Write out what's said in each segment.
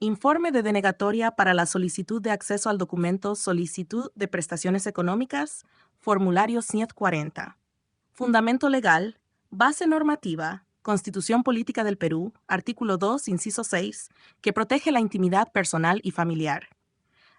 Informe de denegatoria para la solicitud de acceso al documento Solicitud de Prestaciones Económicas, formulario 140. Fundamento legal, base normativa, Constitución Política del Perú, artículo 2, inciso 6, que protege la intimidad personal y familiar.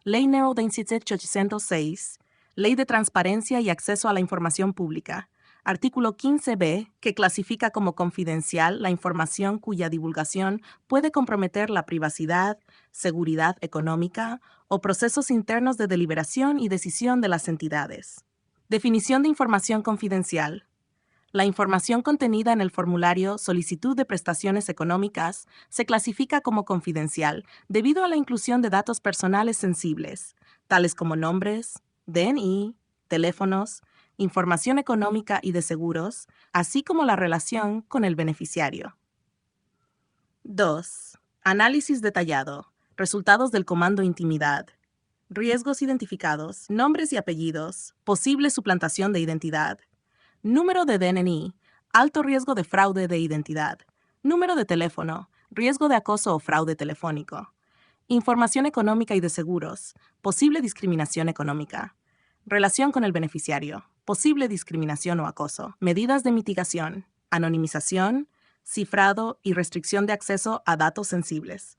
Ley No. 27806, Ley de Transparencia y Acceso a la Información Pública, artículo 15b, que clasifica como confidencial la información cuya divulgación puede comprometer la privacidad, seguridad económica o procesos internos de deliberación y decisión de las entidades. Definición de información confidencial. La información contenida en el formulario Solicitud de Prestaciones Económicas se clasifica como confidencial debido a la inclusión de datos personales sensibles, tales como nombres, DNI, teléfonos, información económica y de seguros, así como la relación con el beneficiario. 2. Análisis detallado. Resultados del comando Intimidad. Riesgos identificados, nombres y apellidos, posible suplantación de identidad. Número de DNI, alto riesgo de fraude de identidad. Número de teléfono, riesgo de acoso o fraude telefónico. Información económica y de seguros, posible discriminación económica. Relación con el beneficiario, posible discriminación o acoso. Medidas de mitigación, anonimización, cifrado y restricción de acceso a datos sensibles.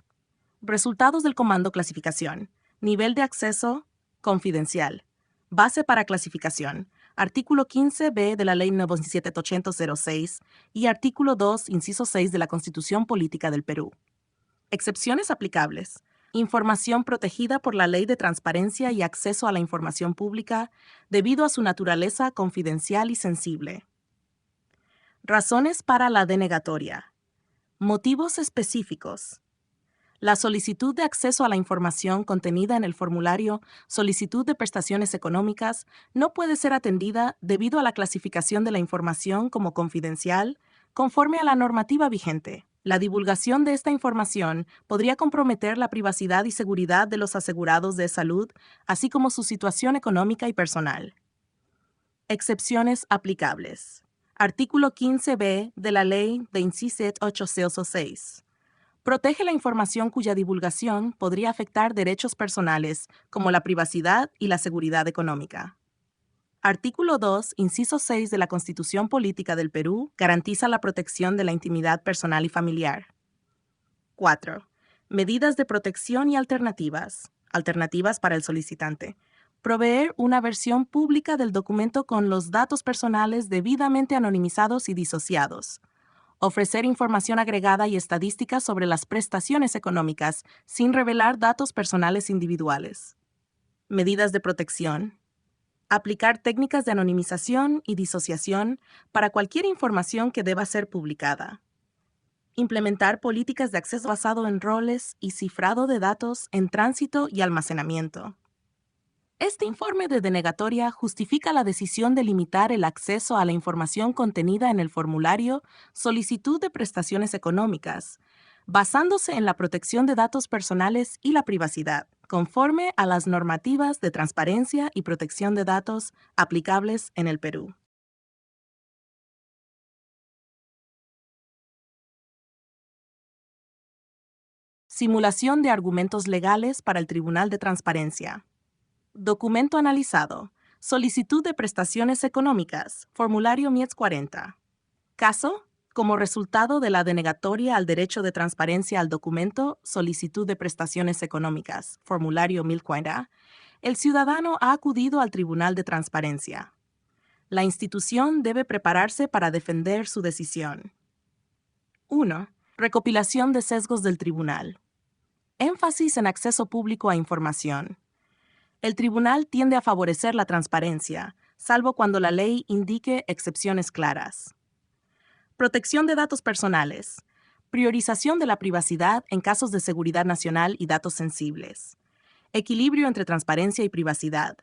Resultados del comando clasificación. Nivel de acceso, confidencial. Base para clasificación. Artículo 15b de la Ley No. 27806 y artículo 2, inciso 6 de la Constitución Política del Perú. Excepciones aplicables. Información protegida por la Ley de Transparencia y Acceso a la Información Pública debido a su naturaleza confidencial y sensible. Razones para la denegatoria. Motivos específicos. La solicitud de acceso a la información contenida en el formulario Solicitud de Prestaciones Económicas no puede ser atendida debido a la clasificación de la información como confidencial conforme a la normativa vigente. La divulgación de esta información podría comprometer la privacidad y seguridad de los asegurados de salud, así como su situación económica y personal. Excepciones aplicables. Artículo 15b de la Ley 27806. Protege la información cuya divulgación podría afectar derechos personales, como la privacidad y la seguridad económica. Artículo 2, inciso 6 de la Constitución Política del Perú garantiza la protección de la intimidad personal y familiar. 4. Medidas de protección y alternativas. Alternativas para el solicitante. Proveer una versión pública del documento con los datos personales debidamente anonimizados y disociados. Ofrecer información agregada y estadística sobre las prestaciones económicas sin revelar datos personales individuales. Medidas de protección. Aplicar técnicas de anonimización y disociación para cualquier información que deba ser publicada. Implementar políticas de acceso basado en roles y cifrado de datos en tránsito y almacenamiento. Este informe de denegatoria justifica la decisión de limitar el acceso a la información contenida en el formulario Solicitud de Prestaciones Económicas, basándose en la protección de datos personales y la privacidad, conforme a las normativas de transparencia y protección de datos aplicables en el Perú. Simulación de argumentos legales para el Tribunal de Transparencia. Documento analizado. Solicitud de prestaciones económicas. Formulario MIETS 40. Caso. Como resultado de la denegatoria al derecho de transparencia al documento Solicitud de prestaciones económicas. Formulario 1040. El ciudadano ha acudido al Tribunal de Transparencia. La institución debe prepararse para defender su decisión. 1. Recopilación de sesgos del tribunal. Énfasis en acceso público a información. El tribunal tiende a favorecer la transparencia, salvo cuando la ley indique excepciones claras. Protección de datos personales. Priorización de la privacidad en casos de seguridad nacional y datos sensibles. Equilibrio entre transparencia y privacidad.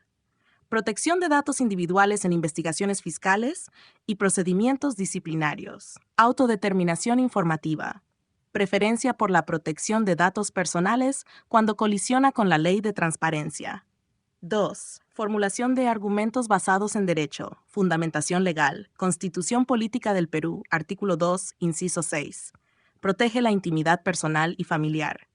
Protección de datos individuales en investigaciones fiscales y procedimientos disciplinarios. Autodeterminación informativa. Preferencia por la protección de datos personales cuando colisiona con la ley de transparencia. 2. Formulación de argumentos basados en derecho, fundamentación legal, Constitución Política del Perú, artículo 2, inciso 6. Protege la intimidad personal y familiar.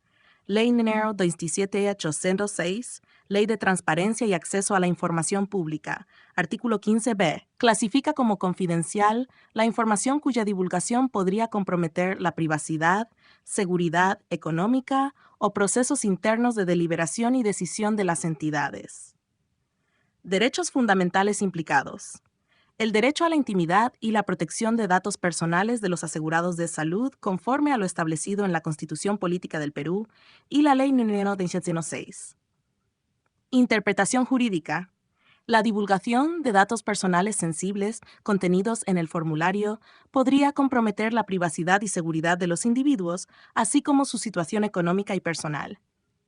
Ley Número 27806, Ley de Transparencia y Acceso a la Información Pública, artículo 15b, clasifica como confidencial la información cuya divulgación podría comprometer la privacidad, seguridad económica o procesos internos de deliberación y decisión de las entidades. Derechos fundamentales implicados. El derecho a la intimidad y la protección de datos personales de los asegurados de salud conforme a lo establecido en la Constitución Política del Perú y la Ley Número 206. Interpretación jurídica. La divulgación de datos personales sensibles contenidos en el formulario podría comprometer la privacidad y seguridad de los individuos, así como su situación económica y personal.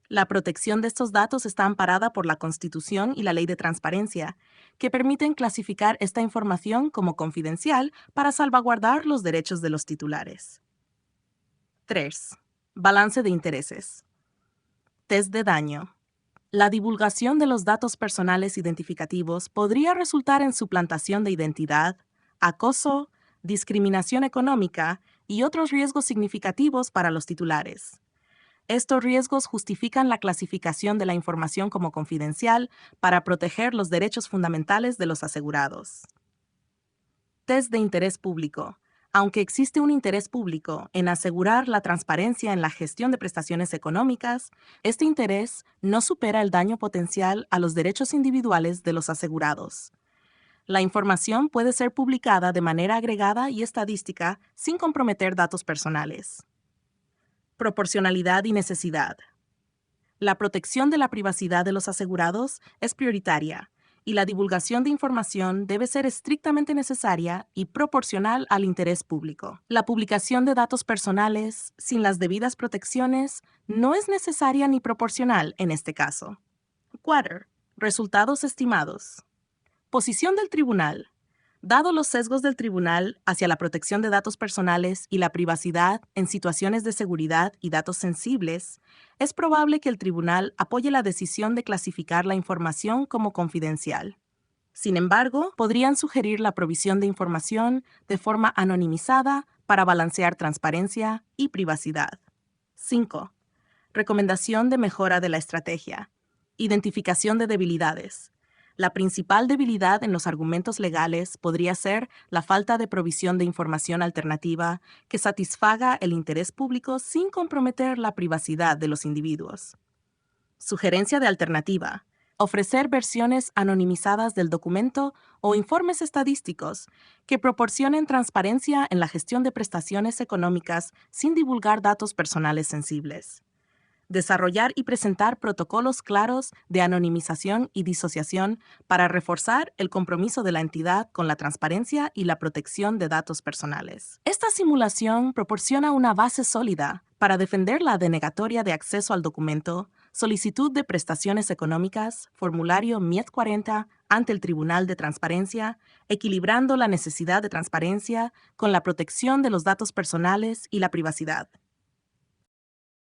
La protección de estos datos está amparada por la Constitución y la Ley de Transparencia, que permiten clasificar esta información como confidencial para salvaguardar los derechos de los titulares. 3. Balance de intereses. Test de daño. La divulgación de los datos personales identificativos podría resultar en suplantación de identidad, acoso, discriminación económica y otros riesgos significativos para los titulares. Estos riesgos justifican la clasificación de la información como confidencial para proteger los derechos fundamentales de los asegurados. Test de interés público. Aunque existe un interés público en asegurar la transparencia en la gestión de prestaciones económicas, este interés no supera el daño potencial a los derechos individuales de los asegurados. La información puede ser publicada de manera agregada y estadística sin comprometer datos personales. Proporcionalidad y necesidad. La protección de la privacidad de los asegurados es prioritaria y la divulgación de información debe ser estrictamente necesaria y proporcional al interés público. La publicación de datos personales sin las debidas protecciones no es necesaria ni proporcional en este caso. 4. Resultados estimados. Posición del tribunal. Dado los sesgos del tribunal hacia la protección de datos personales y la privacidad en situaciones de seguridad y datos sensibles, es probable que el tribunal apoye la decisión de clasificar la información como confidencial. Sin embargo, podrían sugerir la provisión de información de forma anonimizada para balancear transparencia y privacidad. 5. Recomendación de mejora de la estrategia. Identificación de debilidades. La principal debilidad en los argumentos legales podría ser la falta de provisión de información alternativa que satisfaga el interés público sin comprometer la privacidad de los individuos. Sugerencia de alternativa. Ofrecer versiones anonimizadas del documento o informes estadísticos que proporcionen transparencia en la gestión de prestaciones económicas sin divulgar datos personales sensibles. Desarrollar y presentar protocolos claros de anonimización y disociación para reforzar el compromiso de la entidad con la transparencia y la protección de datos personales. Esta simulación proporciona una base sólida para defender la denegatoria de acceso al documento, solicitud de prestaciones económicas, formulario MIET 40 ante el Tribunal de Transparencia, equilibrando la necesidad de transparencia con la protección de los datos personales y la privacidad.